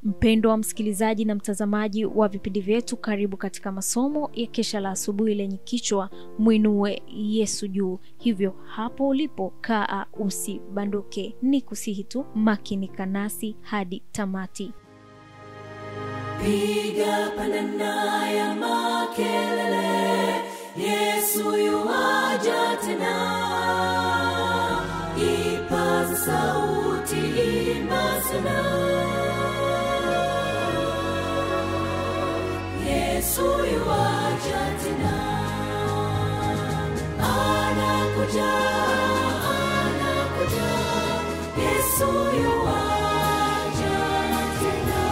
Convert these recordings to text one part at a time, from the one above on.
Mpendo wa msikilizaji na mtazamaji wa vipindi vyetu, karibu katika masomo ya kesha la asubuhi lenye kichwa Muinue Yesu juu. Hivyo hapo ulipo kaa usibanduke, ni kusihi tu makinika nasi hadi tamati. Piga panana ya makelele, Yesu yuaja tena. Ipaza sauti, imba sana. Yesu yuaja tena. Anakuja, anakuja. Yesu yuaja tena.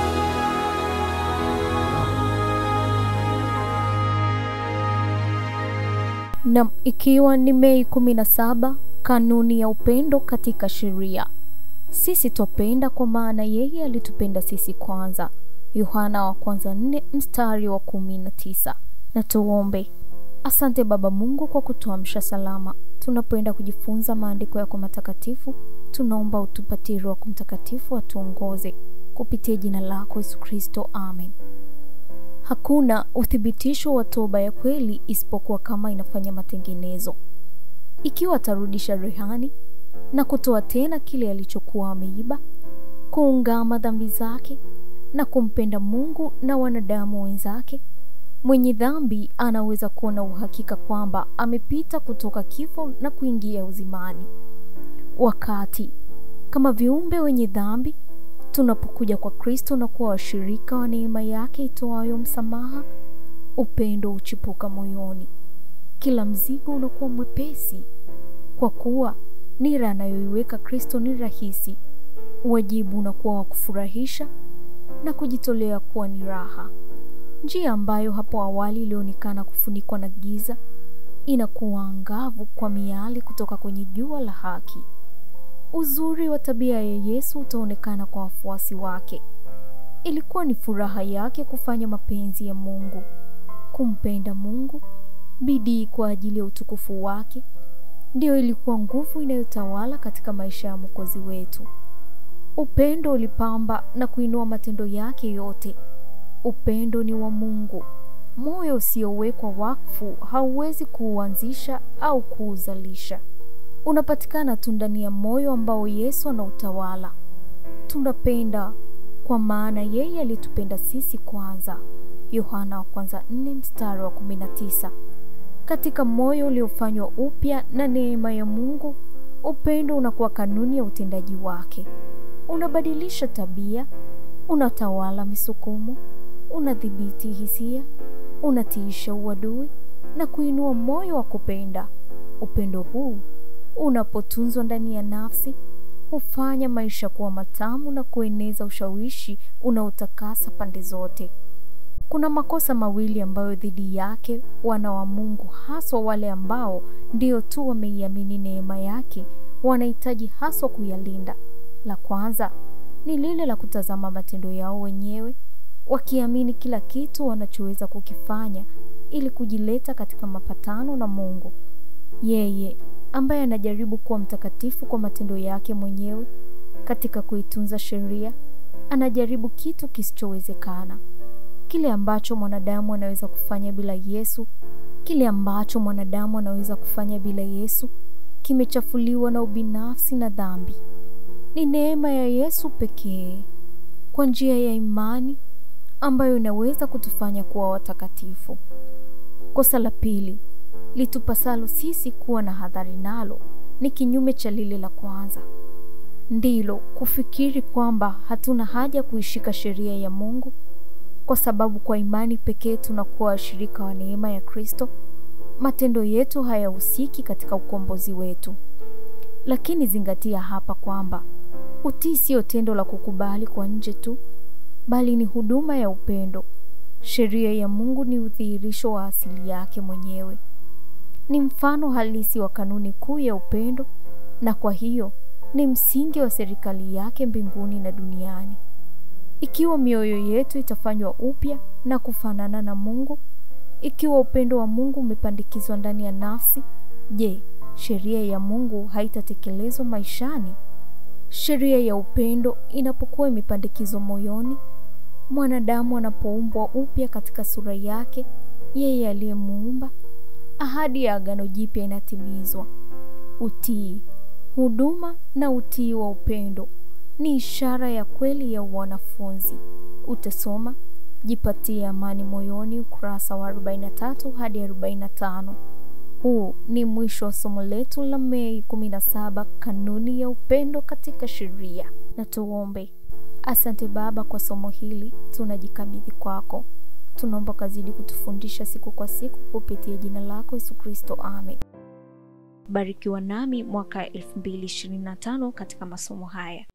Na ikiwa ni Mei 17, kanuni ya upendo katika sheria. Sisi tupenda kwa maana yeye alitupenda sisi kwanza. Yohana wa kwanza 4 mstari wa 19. Na tuombe. Asante Baba Mungu kwa kutuamsha salama. Tunapoenda kujifunza maandiko yako matakatifu, tunaomba utupatie Roho Mtakatifu atuongoze kupitia jina lako Yesu Kristo. Amen. Hakuna uthibitisho wa toba ya kweli isipokuwa kama inafanya matengenezo. Ikiwa atarudisha rehani na kutoa tena kile alichokuwa ameiba, kuungama dhambi zake na kumpenda Mungu na wanadamu wenzake, mwenye dhambi anaweza kuona uhakika kwamba amepita kutoka kifo na kuingia uzimani. Wakati kama viumbe wenye dhambi tunapokuja kwa Kristo na kuwa washirika wa neema yake itoayo msamaha, upendo uchipuka moyoni. Kila mzigo unakuwa mwepesi kwa kuwa nira anayoiweka Kristo ni rahisi. Wajibu unakuwa wa kufurahisha na kujitolea kuwa ni raha. Njia ambayo hapo awali ilionekana kufunikwa na giza inakuwa angavu kwa miali kutoka kwenye jua la haki. Uzuri wa tabia ya Yesu utaonekana kwa wafuasi wake. Ilikuwa ni furaha yake kufanya mapenzi ya Mungu, kumpenda Mungu, bidii kwa ajili ya utukufu wake. Ndio ilikuwa nguvu inayotawala katika maisha ya Mwokozi wetu. Upendo ulipamba na kuinua matendo yake yote. Upendo ni wa Mungu. Moyo usiowekwa wakfu hauwezi kuuanzisha au kuuzalisha. Unapatikana tu ndani ya moyo ambao Yesu anautawala. Tunapenda kwa maana yeye alitupenda sisi kwanza. Yohana wa kwanza 4 mstari wa 19. Katika moyo uliofanywa upya na neema ya Mungu, upendo unakuwa kanuni ya utendaji wake. Unabadilisha tabia, unatawala misukumo, unadhibiti hisia, unatiisha uadui na kuinua moyo wa kupenda. Upendo huu unapotunzwa ndani ya nafsi hufanya maisha kuwa matamu na kueneza ushawishi unaotakasa pande zote. Kuna makosa mawili ambayo dhidi yake wana wa Mungu, haswa wale ambao ndio tu wameiamini neema yake, wanahitaji haswa kuyalinda. La kwanza ni lile la kutazama matendo yao wenyewe, wakiamini kila kitu wanachoweza kukifanya ili kujileta katika mapatano na Mungu. Yeye ambaye anajaribu kuwa mtakatifu kwa matendo yake mwenyewe katika kuitunza sheria, anajaribu kitu kisichowezekana. Kile ambacho mwanadamu anaweza kufanya bila Yesu, kile ambacho mwanadamu anaweza kufanya bila Yesu kimechafuliwa na ubinafsi na dhambi. Ni neema ya Yesu pekee kwa njia ya imani ambayo inaweza kutufanya kuwa watakatifu. Kosa la pili litupasalo sisi kuwa na hadhari nalo ni kinyume cha lile la kwanza. Ndilo kufikiri kwamba hatuna haja kuishika sheria ya Mungu kwa sababu kwa imani pekee tunakuwa washirika wa neema ya Kristo. Matendo yetu hayahusiki katika ukombozi wetu. Lakini zingatia hapa kwamba utii sio tendo la kukubali kwa nje tu, bali ni huduma ya upendo. Sheria ya Mungu ni udhihirisho wa asili yake mwenyewe. Ni mfano halisi wa kanuni kuu ya upendo, na kwa hiyo ni msingi wa serikali yake mbinguni na duniani. Ikiwa mioyo yetu itafanywa upya na kufanana na Mungu, ikiwa upendo wa Mungu umepandikizwa ndani ya nafsi, je, sheria ya Mungu haitatekelezwa maishani? Sheria ya upendo inapokuwa imepandikizwa moyoni, Mwanadamu anapoumbwa upya katika sura yake yeye aliyemuumba, ahadi ya Agano Jipya inatimizwa. Utii, huduma na utii wa upendo ni ishara ya kweli ya wanafunzi. Utasoma Jipatie Amani Moyoni, ukurasa wa 43 hadi 45. Huu ni mwisho wa somo letu la Mei 17, kanuni ya upendo katika sheria. Na tuombe. Asante Baba kwa somo hili, tunajikabidhi kwako. Tunaomba kazidi kutufundisha siku kwa siku kupitia jina lako Yesu Kristo. Amen. Barikiwa nami mwaka 2025 katika masomo haya.